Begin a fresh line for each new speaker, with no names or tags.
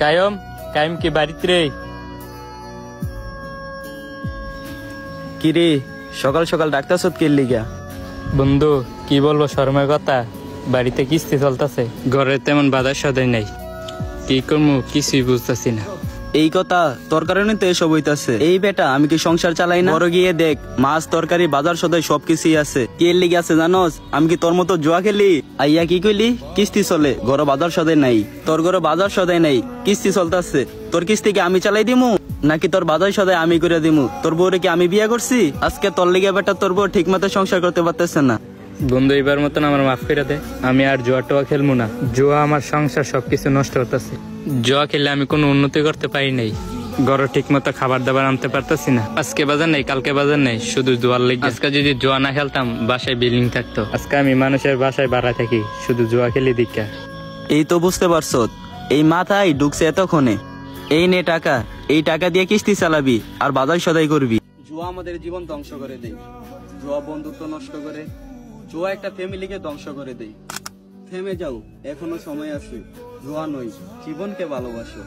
কায়ম কায়ম কি বাড়িতে রে?
কিরে সকাল সকাল ডাক্তার কে লিগা?
বন্ধু কি বলবো, শর্মের কথা, বাড়িতে কিস্তি চলতেছে, ঘরে তেমন বাজার সদাই নাই, কি করবো কিছুই বুঝতেছি না।
এই কথা তোর কারণে তো এসব হইতাছে। এই বেটা আমি কি সংসার চালাই না? বড় গিয়ে দেখ মাছ তরকারি বাজার সদাই সবকিছুই আছে। কি এর লিগে আছে জানোস? আমি কি তোর মতো জুয়া খেলি? আইয়া কি কইলি কিস্তি চলে, ঘরে বাজার সদাই নাই। তোর ঘরে বাজার সদাই নাই, কিস্তি চলতেছে। তোর কিস্তি কি আমি চালাই দিমু নাকি তোর বাজার সদাই আমি করে দিমু? তোর বউরে কি আমি বিয়ে করছি? আজকে তোর লিগে বেটা তোর বউ ঠিক মতো সংসার করতে পারতেছে না।
বন্ধু এবার মতন আমার মাফ করে দে, আমি আর জুয়া টোয়া খেলবো না। জুয়া আমার সংসার সবকিছু নষ্ট করতেছে। জুয়া খেলে আমি কোনো উন্নতি করতে পারি নাই, ঘরে ঠিক মতো খাবার দাবার আনতে পারতেছি না। আজকে বাজার নেই, কালকে বাজার নেই, শুধু জুয়ার লেগে। আজকে যদি জুয়া না খেলতাম বাসায় বিল্ডিং থাকতো। আজকে আমি মানুষের বাসায় ভাড়া থাকি শুধু জুয়া খেলি দীক্ষা।
এই তো বুঝতে পারছো, এই মাথায় ঢুকছে এতক্ষণে। এই নে টাকা, এই টাকা দিয়ে কিস্তি চালাবি আর বাজার সদাই করবি। জুয়া আমাদের জীবন ধ্বংস করে দেয়, জুয়া বন্ধুত্ব নষ্ট করে, জুয়া একটা ফ্যামিলিকে ধ্বংস করে দেয়। থেমে যাও, এখনো সময় আছে। জুয়া নয়, জীবনকে ভালোবাসো।